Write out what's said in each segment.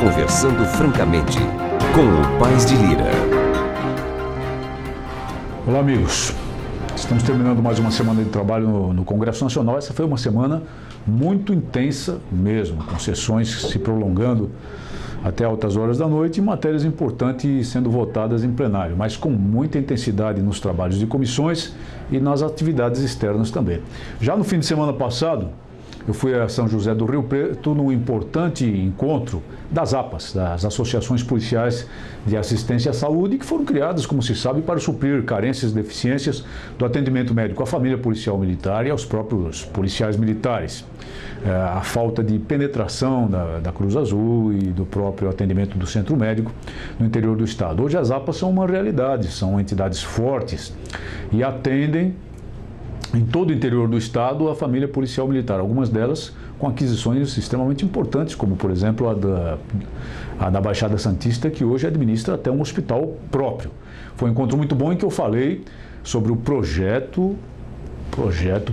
Conversando francamente com o Paes de Lira. Olá, amigos. Estamos terminando mais uma semana de trabalho no Congresso Nacional. Essa foi uma semana muito intensa mesmo, com sessões se prolongando até altas horas da noite e matérias importantes sendo votadas em plenário, mas com muita intensidade nos trabalhos de comissões e nas atividades externas também. Já no fim de semana passado, eu fui a São José do Rio Preto num importante encontro das APAs, das Associações Policiais de Assistência à Saúde, que foram criadas, como se sabe, para suprir carências e deficiências do atendimento médico à família policial militar e aos próprios policiais militares. A falta de penetração da Cruz Azul e do próprio atendimento do centro médico no interior do estado. Hoje as APAs são uma realidade, são entidades fortes e atendem em todo o interior do estado a família policial militar, algumas delas com aquisições extremamente importantes, como por exemplo a da Baixada Santista, que hoje administra até um hospital próprio. Foi um encontro muito bom em que eu falei sobre o projeto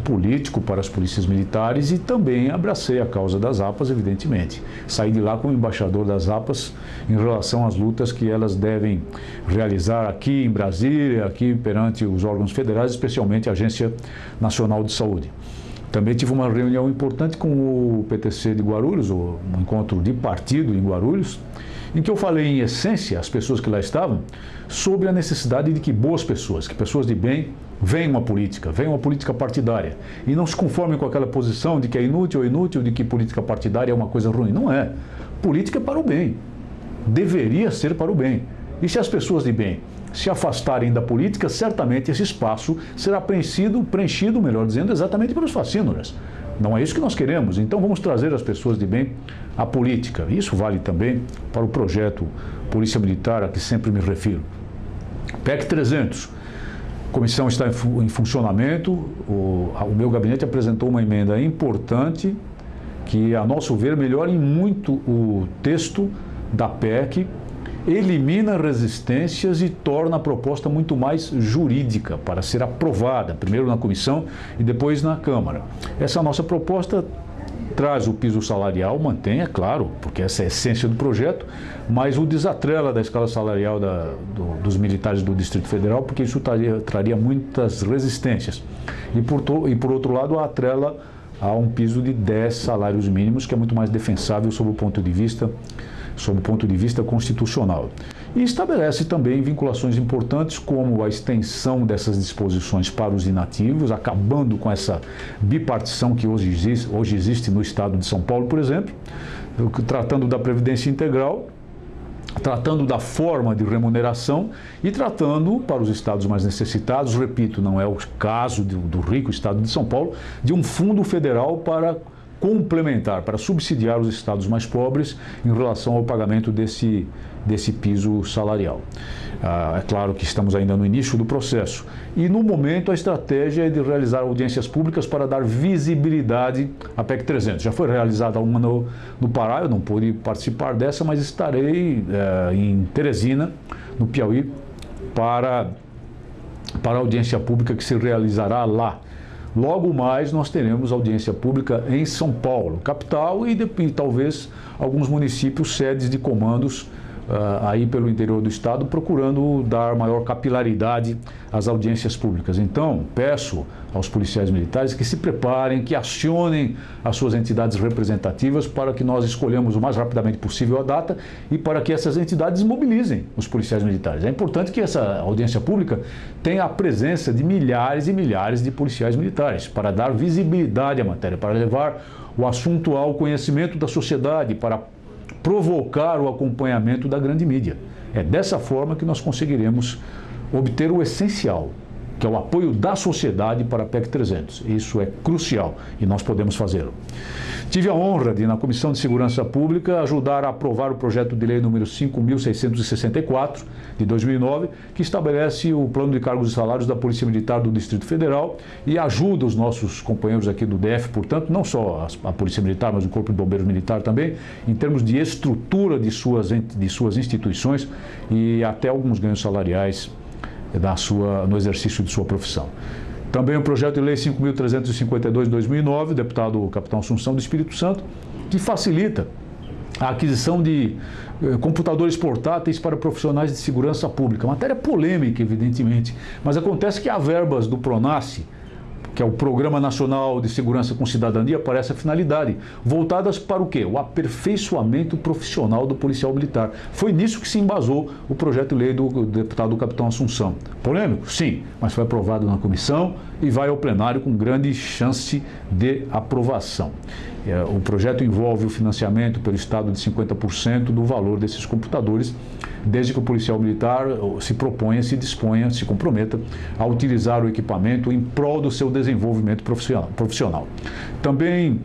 político para as polícias militares e também abracei a causa das APAs, evidentemente. Saí de lá como embaixador das APAs em relação às lutas que elas devem realizar aqui em Brasília, aqui perante os órgãos federais, especialmente a Agência Nacional de Saúde. Também tive uma reunião importante com o PTC de Guarulhos, um encontro de partido em Guarulhos, em que eu falei em essência às pessoas que lá estavam sobre a necessidade de que boas pessoas, que pessoas de bem, venham à política, venham à política partidária e não se conformem com aquela posição de que é inútil, de que política partidária é uma coisa ruim. Não é. Política é para o bem. Deveria ser para o bem. E se as pessoas de bem se afastarem da política, certamente esse espaço será preenchido, melhor dizendo, exatamente pelos facínoras. Não é isso que nós queremos. Então vamos trazer as pessoas de bem à política. Isso vale também para o projeto Polícia Militar a que sempre me refiro. PEC 300. A comissão está em funcionamento. O meu gabinete apresentou uma emenda importante que, a nosso ver, melhora em muito o texto da PEC, elimina resistências e torna a proposta muito mais jurídica para ser aprovada, primeiro na comissão e depois na Câmara. Essa nossa proposta traz o piso salarial, mantém, é claro, porque essa é a essência do projeto, mas o desatrela da escala salarial dos militares do Distrito Federal, porque isso traria muitas resistências. E por outro lado, a atrela a um piso de 10 salários mínimos, que é muito mais defensável sob o ponto de vista constitucional. E estabelece também vinculações importantes, como a extensão dessas disposições para os inativos, acabando com essa bipartição que hoje existe no estado de São Paulo, por exemplo, tratando da previdência integral, tratando da forma de remuneração e tratando, para os estados mais necessitados, repito, não é o caso do rico estado de São Paulo, de um fundo federal para complementar, para subsidiar os estados mais pobres em relação ao pagamento desse piso salarial. É claro que estamos ainda no início do processo e, no momento, a estratégia é de realizar audiências públicas para dar visibilidade à PEC 300. Já foi realizada uma no Pará, eu não pude participar dessa, mas estarei em Teresina, no Piauí, para a audiência pública que se realizará lá. Logo mais nós teremos audiência pública em São Paulo, capital, e talvez alguns municípios sedes de comandos aí pelo interior do estado, procurando dar maior capilaridade às audiências públicas. Então, peço aos policiais militares que se preparem, que acionem as suas entidades representativas para que nós escolhamos o mais rapidamente possível a data e para que essas entidades mobilizem os policiais militares. É importante que essa audiência pública tenha a presença de milhares e milhares de policiais militares para dar visibilidade à matéria, para levar o assunto ao conhecimento da sociedade, para provocar o acompanhamento da grande mídia. É dessa forma que nós conseguiremos obter o essencial, que é o apoio da sociedade para a PEC 300. Isso é crucial e nós podemos fazê-lo. Tive a honra de, na Comissão de Segurança Pública, ajudar a aprovar o projeto de lei número 5.664, de 2009, que estabelece o plano de cargos e salários da Polícia Militar do Distrito Federal e ajuda os nossos companheiros aqui do DF, portanto, não só a Polícia Militar, mas o Corpo de Bombeiros Militar também, em termos de estrutura de suas instituições e até alguns ganhos salariais no exercício de sua profissão. Também o projeto de lei 5.352 de 2009, deputado capitão Assunção do Espírito Santo, que facilita a aquisição de computadores portáteis para profissionais de segurança pública. Matéria polêmica, evidentemente, mas acontece que há verbas do PRONASSE, que é o Programa Nacional de Segurança com Cidadania, para essa finalidade, voltadas para o quê? O aperfeiçoamento profissional do policial militar. Foi nisso que se embasou o projeto de lei do deputado Capitão Assunção. Polêmico? Sim, mas foi aprovado na comissão e vai ao plenário com grande chance de aprovação. O projeto envolve o financiamento pelo Estado de 50% do valor desses computadores, desde que o policial militar se proponha, se disponha, se comprometa a utilizar o equipamento em prol do seu desenvolvimento profissional. Também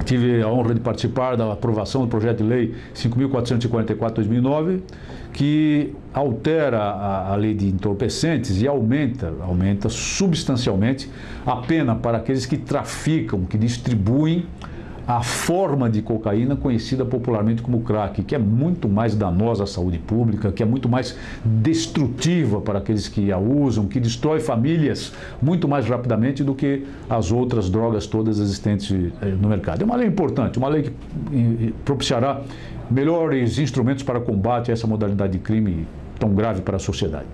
tive a honra de participar da aprovação do projeto de lei 5.444/2009, que altera a lei de entorpecentes e aumenta substancialmente a pena para aqueles que traficam, que distribuem a forma de cocaína conhecida popularmente como crack, que é muito mais danosa à saúde pública, que é muito mais destrutiva para aqueles que a usam, que destrói famílias muito mais rapidamente do que as outras drogas todas existentes no mercado. É uma lei importante, uma lei que propiciará melhores instrumentos para combate a essa modalidade de crime tão grave para a sociedade.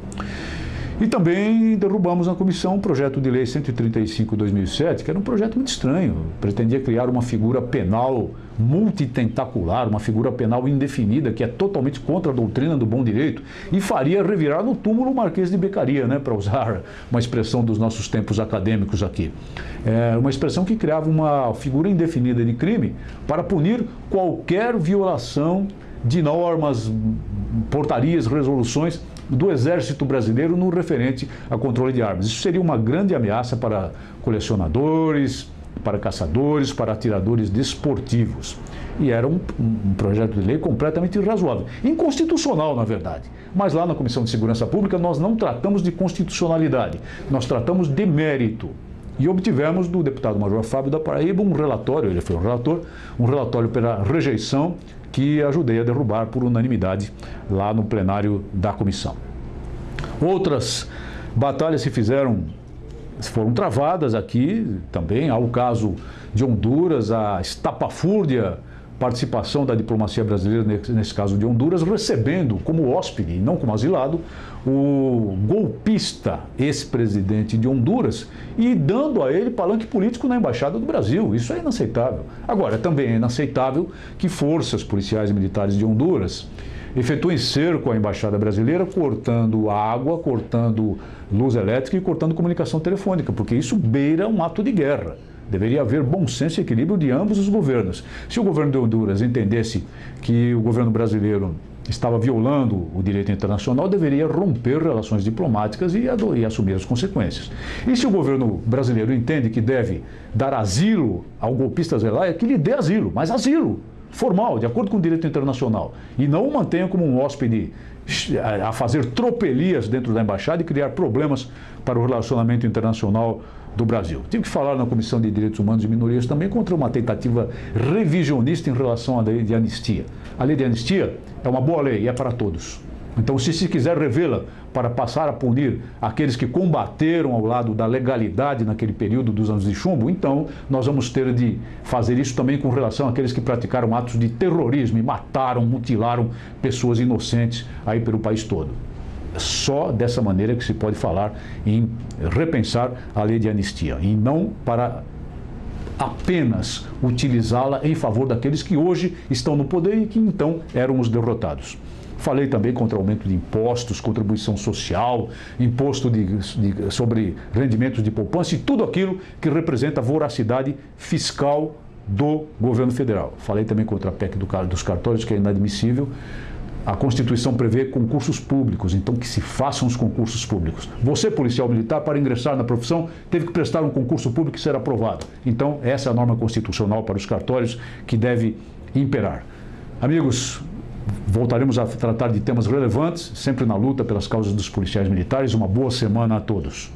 E também derrubamos na comissão um projeto de lei 135/2007, que era um projeto muito estranho. Pretendia criar uma figura penal multitentacular, uma figura penal indefinida, que é totalmente contra a doutrina do bom direito e faria revirar no túmulo o Marquês de Beccaria, né, para usar uma expressão dos nossos tempos acadêmicos aqui. É uma expressão que criava uma figura indefinida de crime para punir qualquer violação de normas, portarias, resoluções do Exército Brasileiro no referente a controle de armas. Isso seria uma grande ameaça para colecionadores, para caçadores, para atiradores desportivos. E era um projeto de lei completamente irrazoável. Inconstitucional, na verdade. Mas lá na Comissão de Segurança Pública nós não tratamos de constitucionalidade, nós tratamos de mérito. E obtivemos do deputado Major Fábio da Paraíba um relatório, ele foi o relator, um relatório pela rejeição, que ajudei a derrubar por unanimidade lá no plenário da comissão. Outras batalhas foram travadas aqui também. Há o caso de Honduras, a estapafúrdia participação da diplomacia brasileira, nesse caso de Honduras, recebendo como hóspede, e não como asilado, o golpista ex-presidente de Honduras e dando a ele palanque político na Embaixada do Brasil. Isso é inaceitável. Agora, também é inaceitável que forças policiais e militares de Honduras efetuem cerco à Embaixada Brasileira, cortando água, cortando luz elétrica e cortando comunicação telefônica, porque isso beira um ato de guerra. Deveria haver bom senso e equilíbrio de ambos os governos. Se o governo de Honduras entendesse que o governo brasileiro estava violando o direito internacional, deveria romper relações diplomáticas e assumir as consequências. E se o governo brasileiro entende que deve dar asilo ao golpista Zelaya, que lhe dê asilo, mas asilo formal, de acordo com o direito internacional, e não o mantenha como um hóspede a fazer tropelias dentro da embaixada e criar problemas para o relacionamento internacional do Brasil. Tive que falar na Comissão de Direitos Humanos e Minorias também contra uma tentativa revisionista em relação à lei de anistia. A lei de anistia é uma boa lei e é para todos. Então, se quiser revê-la para passar a punir aqueles que combateram ao lado da legalidade naquele período dos anos de chumbo, então nós vamos ter de fazer isso também com relação àqueles que praticaram atos de terrorismo e mataram, mutilaram pessoas inocentes aí pelo país todo. Só dessa maneira que se pode falar em repensar a lei de anistia, e não para apenas utilizá-la em favor daqueles que hoje estão no poder e que então eram os derrotados. Falei também contra o aumento de impostos, contribuição social, imposto sobre rendimentos de poupança e tudo aquilo que representa a voracidade fiscal do governo federal. Falei também contra a PEC dos cartórios, que é inadmissível. A Constituição prevê concursos públicos, então que se façam os concursos públicos. Você, policial militar, para ingressar na profissão, teve que prestar um concurso público e ser aprovado. Então, essa é a norma constitucional para os cartórios que deve imperar. Amigos, voltaremos a tratar de temas relevantes, sempre na luta pelas causas dos policiais militares. Uma boa semana a todos.